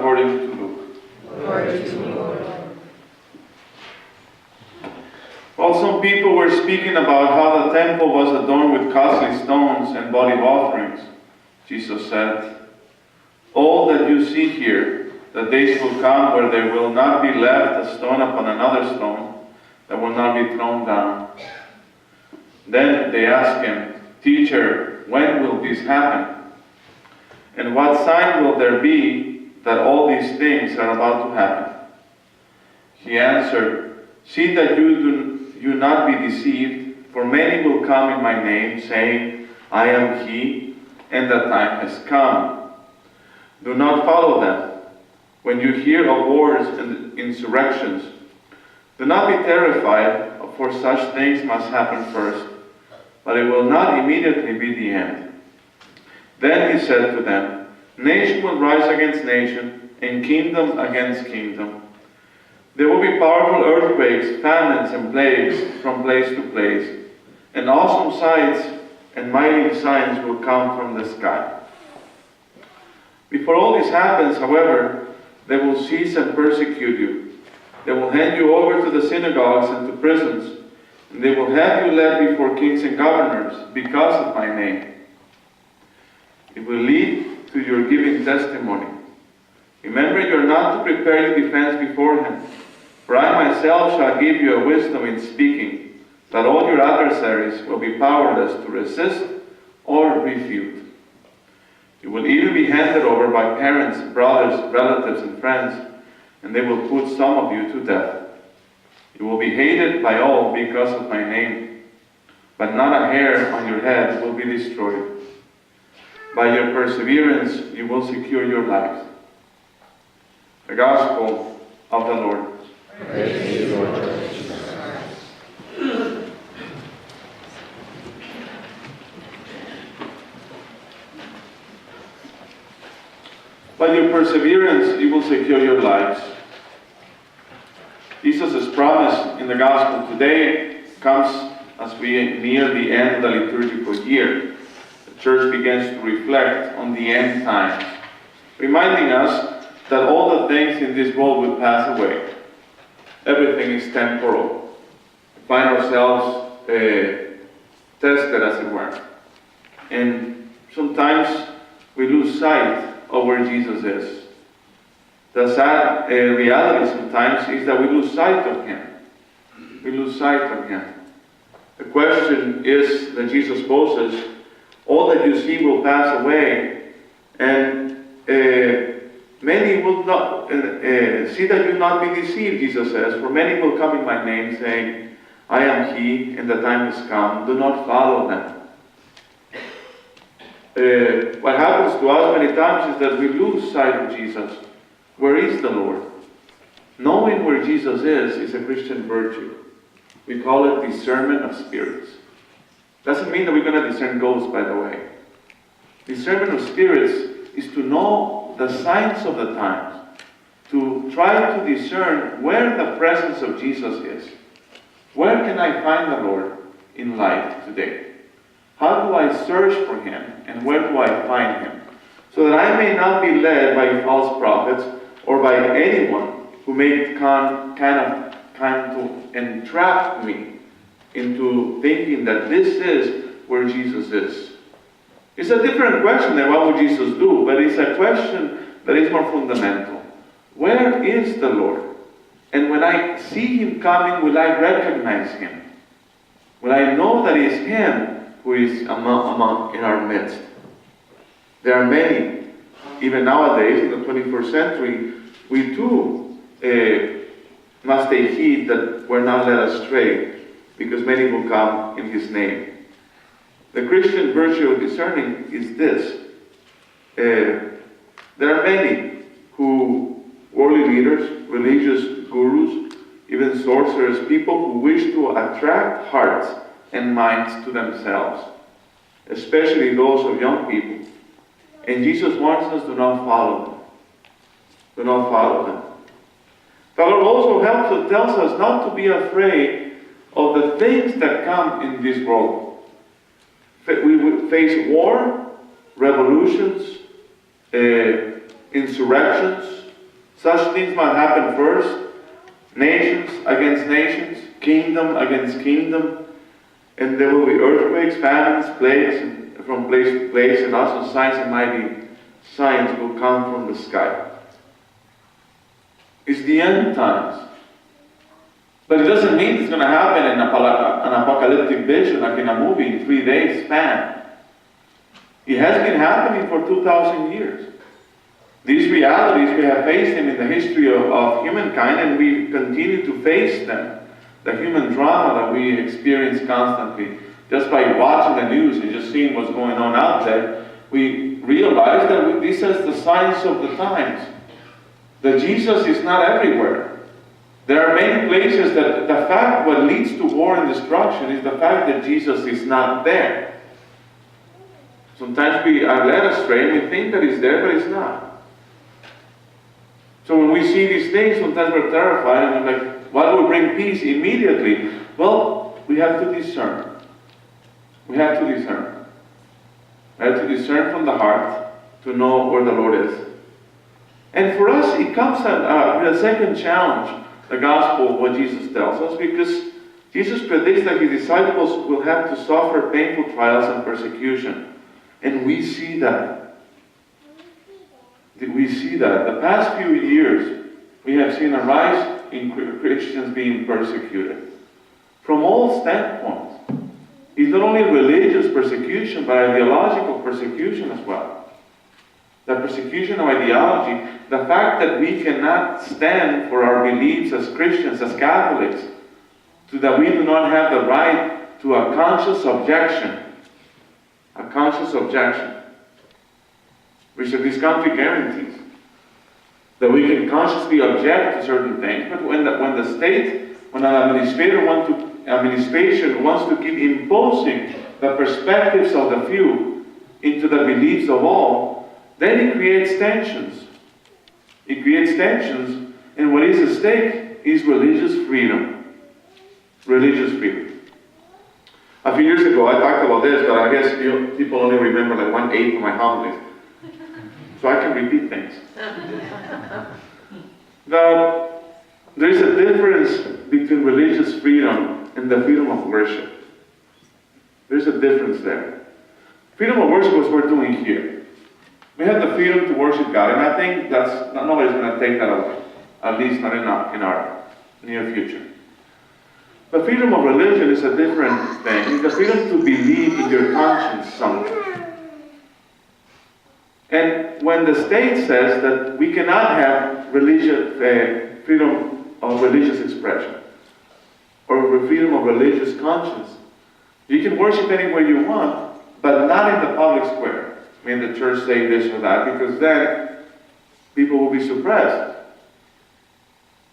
according to Luke. Glory to you, Lord. Well, some people were speaking about how the temple was adorned with costly stones and votive offerings. Jesus said, "All that you see here, the days will come where there will not be left a stone upon another stone that will not be thrown down." Then they asked him, "Teacher, when will this happen? And what sign will there be that all these things are about to happen?" He answered, "See that you not be deceived, for many will come in my name, saying, 'I am he,' and the time has come. Do not follow them. When you hear of wars and insurrections, do not be terrified, for such things must happen first, but it will not immediately be the end." Then he said to them, "Nation will rise against nation, and kingdom against kingdom. There will be powerful earthquakes, famines, and plagues from place to place, and awesome sights and mighty signs will come from the sky. Before all this happens, however, they will seize and persecute you. They will hand you over to the synagogues and to prisons, and they will have you led before kings and governors because of my name. It will lead to your giving testimony. Remember, you are not to prepare your defense beforehand, for I myself shall give you a wisdom in speaking, that all your adversaries will be powerless to resist or refute. You will even be handed over by parents, brothers, relatives, and friends, and they will put some of you to death. You will be hated by all because of my name, but not a hair on your head will be destroyed. By your perseverance, you will secure your lives." The Gospel of the Lord. Praise to you, Lord Jesus Christ. By your perseverance, you will secure your lives. Jesus' promise in the Gospel today comes as we near the end of the liturgical year. The Church begins to reflect on the end times, reminding us that all the things in this world will pass away. Everything is temporal. We find ourselves tested, as it were. And sometimes we lose sight of where Jesus is. The sad reality sometimes is that we lose sight of Him. We lose sight of Him. The question is that Jesus poses, all that you see will pass away, and many will not, see that you not be deceived, Jesus says, for many will come in my name, saying, I am He, and the time has come. Do not follow them. What happens to us many times is that we lose sight of Jesus. Where is the Lord? Knowing where Jesus is a Christian virtue. We call it discernment of spirits. Doesn't mean that we're going to discern ghosts, by the way. Discernment of spirits is to know the signs of the times, to try to discern where the presence of Jesus is. Where can I find the Lord in life today? How do I search for Him, and where do I find Him? So that I may not be led by false prophets or by anyone who may kind to entrap me into thinking that this is where Jesus is. It's a different question than what would Jesus do, but it's a question that is more fundamental. Where is the Lord? And when I see Him coming, will I recognize Him? Will I know that it's Him who is among in our midst? There are many, even nowadays in the 21st century, we too must take heed that we're not led astray, because many will come in His name. The Christian virtue of discerning is this. There are many worldly leaders, religious gurus, even sorcerers, people who wish to attract hearts and minds to themselves, especially those of young people. And Jesus wants us to not follow them. Do not follow them. The Lord also tells us not to be afraid of the things that come in this world. We would face war, revolutions, insurrections, Such things might happen first, nations against nations, kingdom against kingdom, and there will be earthquakes, famines, plagues, and from place to place, and also signs and mighty signs will come from the sky. It's the end times. But it doesn't mean it's going to happen in an apocalyptic vision, like in a movie, in 3 days span. It has been happening for 2,000 years. These realities, we have faced them in the history of humankind, and we continue to face them. The human drama that we experience constantly, just by watching the news and just seeing what's going on out there, we realize that this is the signs of the times. That Jesus is not everywhere. There are many places that the fact what leads to war and destruction is the fact that Jesus is not there. Sometimes we are led astray and we think that he's there, but he's not. So when we see these things, sometimes we're terrified and we're like, what will bring peace immediately? Well, we have to discern. We have to discern. We have to discern from the heart to know where the Lord is. And for us, it comes with a second challenge, the gospel, what Jesus tells us, because Jesus predicts that his disciples will have to suffer painful trials and persecution. And we see that. We see that. The past few years, we have seen a rise in Christians being persecuted. From all standpoints. It's not only religious persecution, but ideological persecution as well. The persecution of ideology, the fact that we cannot stand for our beliefs as Christians, as Catholics, so that we do not have the right to a conscious objection. A conscious objection. Which this country guarantees. That we can consciously object to certain things, but when the state, when an administration wants to keep imposing the perspectives of the few into the beliefs of all, then it creates tensions. It creates tensions, and what is at stake is religious freedom. Religious freedom. A few years ago, I talked about this, but I guess people only remember like 1/8 of my homilies. So I can repeat things. Now, there is a difference between religious freedom and the freedom of worship. There's a difference there. Freedom of worship is what we're doing here. We have the freedom to worship God, and I think nobody's going to take that away. At least not in our near future. But freedom of religion is a different thing. It's the freedom to believe in your conscience something. And when the state says that we cannot have freedom of religious expression, or freedom of religious conscience, you can worship anywhere you want, but not in the public square. I mean, the church say this or that, because then people will be suppressed.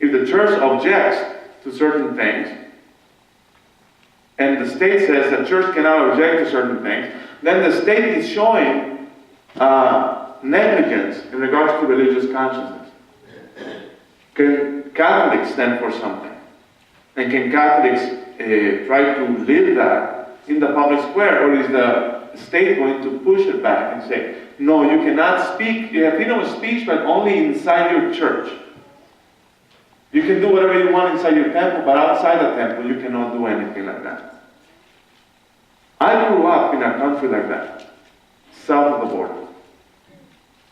If the church objects to certain things, and the state says the church cannot object to certain things, then the state is showing negligence in regards to religious consciousness. Can Catholics stand for something? And can Catholics try to live that in the public square? Or is the state going to push it back and say, no, you cannot speak, you have freedom of speech, but only inside your church. You can do whatever you want inside your temple, but outside the temple you cannot do anything like that. I grew up in a country like that, south of the border,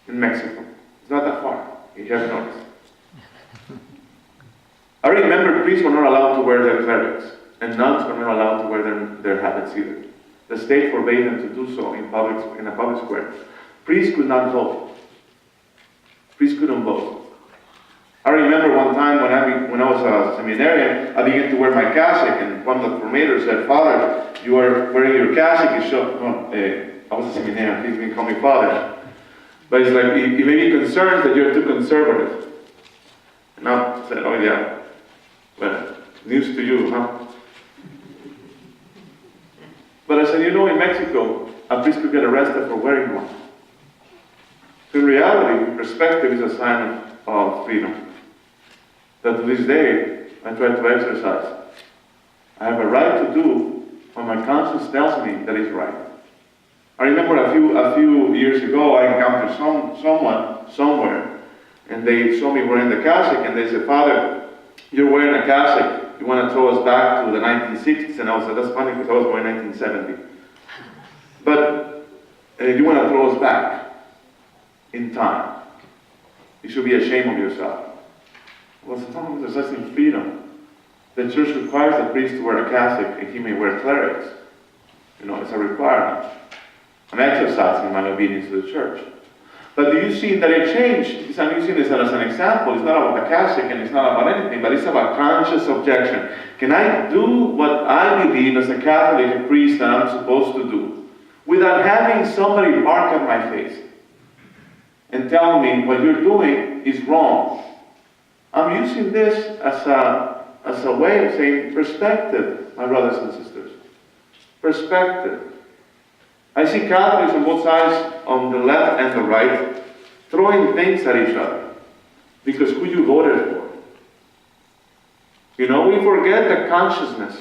in Mexico. It's not that far, if you haven't noticed. I remember priests were not allowed to wear their clerics, and nuns were not allowed to wear their habits either. The state forbade them to do so in a public square. Priests could not vote. Priests couldn't vote. I remember one time when I was a seminarian, I began to wear my cassock, and one of the formators said, "Father, you are wearing your cassock." I was a seminarian, please didn't call me father. But it's like, he may be concerned that you're too conservative. And I said, oh yeah, well, news to you, huh? But I said, in Mexico, a priest could get arrested for wearing one. So in reality, perspective is a sign of freedom. That to this day, I try to exercise. I have a right to do what my conscience tells me that is right. I remember a few years ago, I encountered someone somewhere, And they saw me wearing the cassock, and they said, "Father, you're wearing a cassock. You want to throw us back to the 1960s?" And I said, "That's funny because I was born in 1970. But you want to throw us back in time. You should be ashamed of yourself." Well, sometimes there's such in freedom. The church requires the priest to wear a cassock, and he may wear clerics. It's a requirement. I'm exercising my obedience to the church. But do you see that it changed? I'm using this as an example. It's not about the cassock and it's not about anything, but it's about conscious objection. Can I do what I believe as a Catholic priest that I'm supposed to do without having somebody bark at my face and tell me what you're doing is wrong? I'm using this as a way of saying perspective, my brothers and sisters. Perspective. I see Catholics on both sides, on the left and the right, throwing things at each other because who you voted for. We forget the consciousness.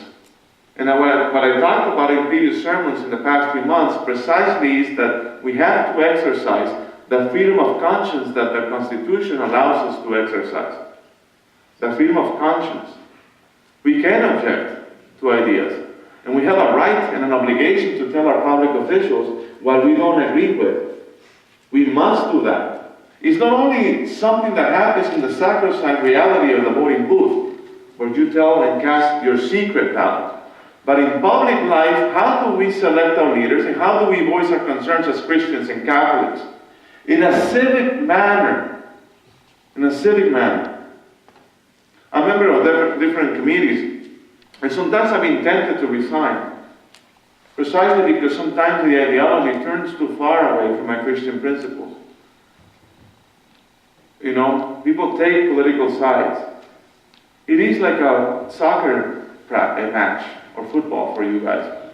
And what I talked about in previous sermons in the past few months precisely is that we have to exercise the freedom of conscience that the Constitution allows us to exercise. The freedom of conscience. We can object to ideas. And we have a right and an obligation to tell our public officials what we don't agree with. We must do that. It's not only something that happens in the sacrosanct reality of the voting booth, where you tell and cast your secret ballot. But in public life, how do we select our leaders and how do we voice our concerns as Christians and Catholics? In a civic manner. In a civic manner. I'm a member of different committees. And sometimes I've been tempted to resign, precisely because sometimes the ideology turns too far away from my Christian principles. People take political sides. It is like a soccer match or football for you guys.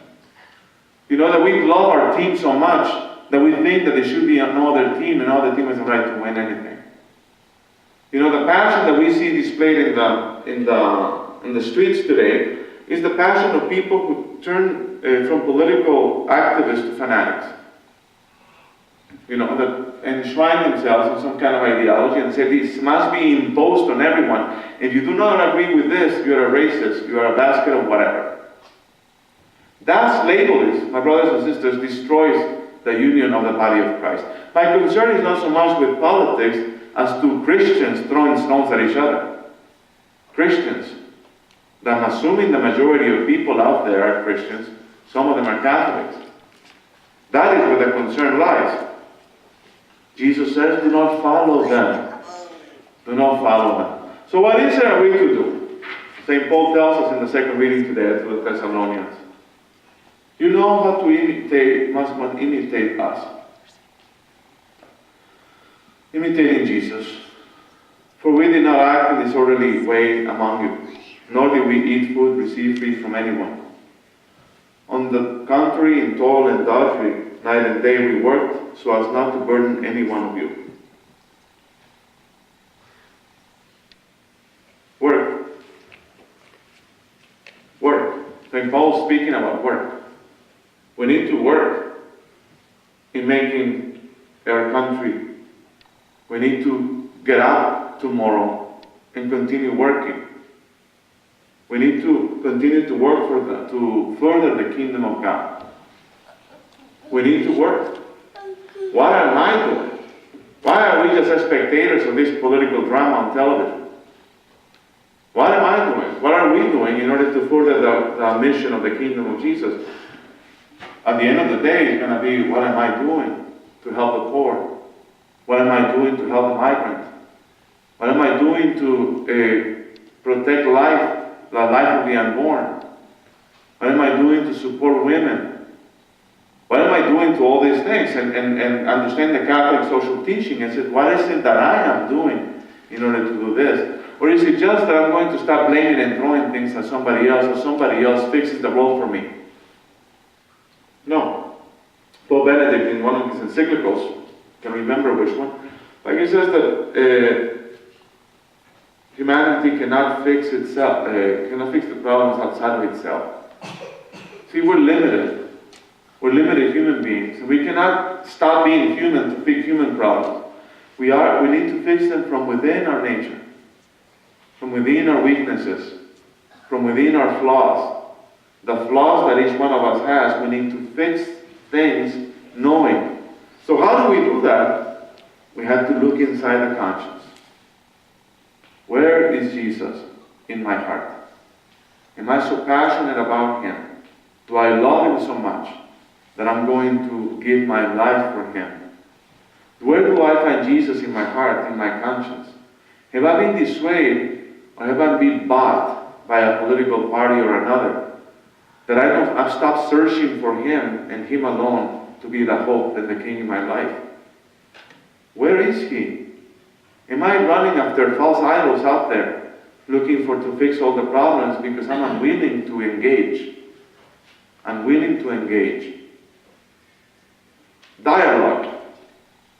That we love our team so much that we think that there should be another team and another team has the right to win anything. The passion that we see displayed in the streets today is the passion of people who turn from political activists to fanatics. That enshrine themselves in some kind of ideology and say this must be imposed on everyone. If you do not agree with this, you're a racist, you're a basket of whatever. That label, my brothers and sisters, destroys the union of the body of Christ. My concern is not so much with politics as to Christians throwing stones at each other. Christians. I'm assuming the majority of people out there are Christians. Some of them are Catholics. That is where the concern lies. Jesus says, do not follow them. Do not follow them. So what is there we to do? St. Paul tells us in the second reading today to the Thessalonians. You know how to imitate, must one imitate us. Imitating Jesus. For we did not act in disorderly way among you, nor did we eat food received free from anyone. On the contrary, in toil and drudgery, night and day we worked so as not to burden any one of you. Work. Work. St. Paul is speaking about work. We need to work in making our country. We need to get up tomorrow and continue working. We need to continue to work to further the kingdom of God. We need to work. What am I doing? Why are we just as spectators of this political drama on television? What am I doing? What are we doing in order to further the mission of the kingdom of Jesus? At the end of the day, it's going to be, what am I doing to help the poor? What am I doing to help the migrant? What am I doing to protect life? The life of the unborn? What am I doing to support women? What am I doing to all these things? And understand the Catholic social teaching and say, what is it that I am doing in order to do this? Or is it just that I'm going to stop blaming and throwing things at somebody else, or somebody else fixes the role for me? No. Pope Benedict, in one of his encyclicals, can remember which one, like he says that humanity cannot fix itself, cannot fix the problems outside of itself. See, we're limited. We're limited human beings. We cannot stop being human to fix human problems. We need to fix them from within our nature, from within our weaknesses, from within our flaws. The flaws that each one of us has, we need to fix things knowing. So how do we do that? We have to look inside the conscience. Where is Jesus in my heart? Am I so passionate about Him? Do I love Him so much that I'm going to give my life for Him? Where do I find Jesus in my heart, in my conscience? Have I been dissuaded, or have I been bought by a political party or another? That I've stopped searching for Him and Him alone to be the hope and the King in my life? Where is He? Am I running after false idols out there, looking to fix all the problems because I'm unwilling to engage? Unwilling to engage. Dialogue.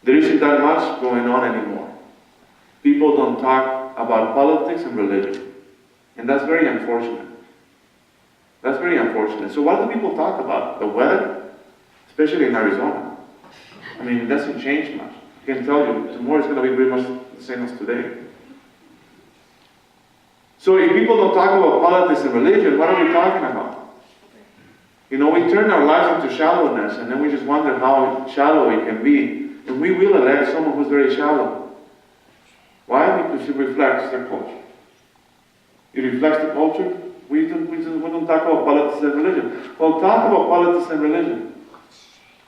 There isn't that much going on anymore. People don't talk about politics and religion. And that's very unfortunate. That's very unfortunate. So what do people talk about? The weather? Especially in Arizona. I mean, it doesn't change much. I can tell you, tomorrow is going to be pretty much the same as today. So if people don't talk about politics and religion, what are we talking about? You know, we turn our lives into shallowness, and then we just wonder how shallow it can be. And we will elect someone who's very shallow. Why? Because it reflects their culture. It reflects the culture. We don't talk about politics and religion. Well, talk about politics and religion.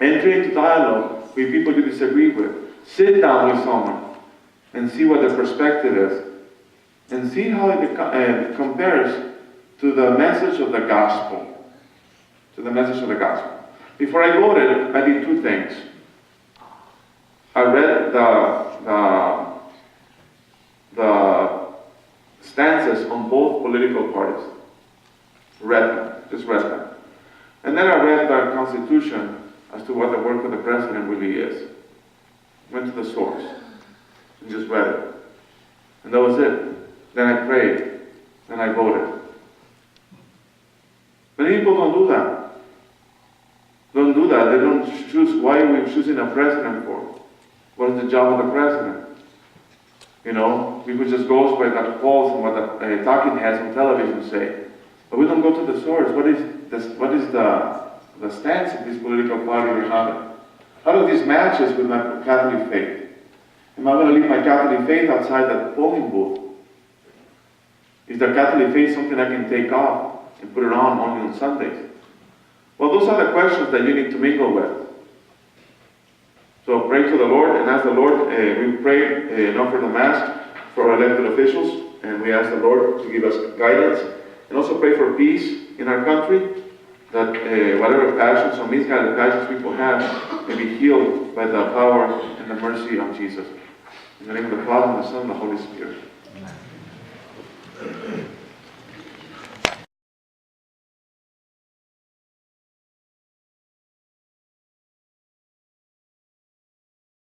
Enter into dialogue with people you disagree with. Sit down with someone and see what their perspective is. And see how it compares to the message of the gospel. To the message of the gospel. Before I voted, I did two things. I read the stances on both political parties. Just read them. And then I read the Constitution as to what the work of the president really is. Went to the source and just read it. And that was it. Then I prayed. Then I voted. Many people don't do that. Don't do that. They don't choose why we're choosing a president for. What is the job of the president? You know, people just go by the polls and what the talking heads on television say. But we don't go to the source. What is the stance of this political party or another? How do these matches with my Catholic faith? Am I going to leave my Catholic faith outside the polling booth? Is the Catholic faith something I can take off and put it on only on Sundays? Well, those are the questions that you need to mingle with. So pray to the Lord and ask the Lord. We pray and offer the Mass for our elected officials, and we ask the Lord to give us guidance. And also pray for peace in our country, that whatever passions or misguided passions people have may be healed by the power and the mercy of Jesus. In the name of the Father, and the Son, and the Holy Spirit. Amen.